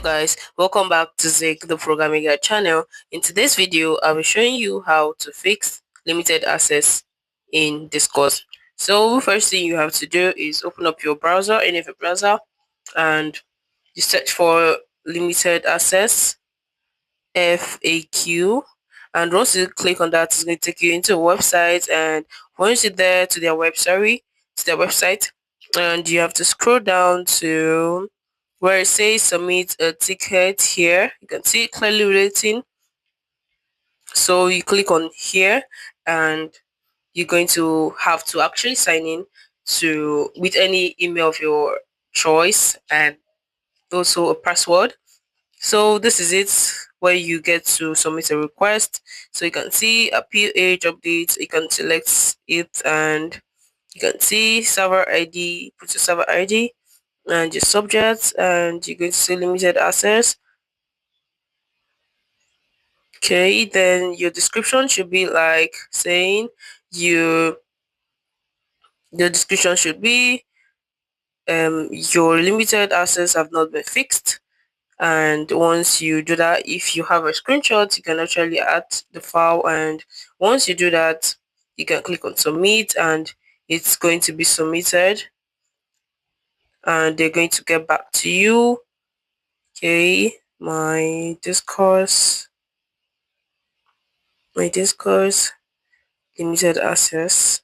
guys, welcome back to Zik the Programming Guide channel. In today's video I'll be showing you how to fix limited access in Discord. So first thing you have to do is open up your browser, any of your browser, and you search for limited access FAQ, and once you click on that it's going to take you into a website, and once you're there to their website, and you have to scroll down to where it says submit a ticket. Here you can see it clearly written, so you click on here and you're going to have to actually sign in to with any email of your choice and also a password. So this is it, where you get to submit a request. So you can see appeal age updates, you can select it, and you can see server ID, put your server ID and your subject, and you're going to see limited access. Okay, then your description should be like saying you the description should be your limited access have not been fixed. And once you do that, if you have a screenshot, you can actually add the file, and once you do that you can click on submit and it's going to be submitted and they're going to get back to you. Okay, my discourse limited access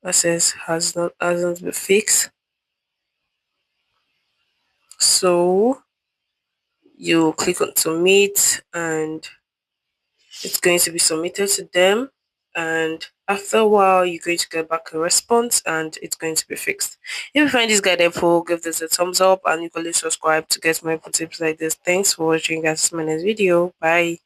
hasn't been fixed. So you click on submit and it's going to be submitted to them, and after a while you're going to get back a response and it's going to be fixed. If you find this guide helpful, give this a thumbs up and you can subscribe to get more tips like this. Thanks for watching guys. My next video. Bye.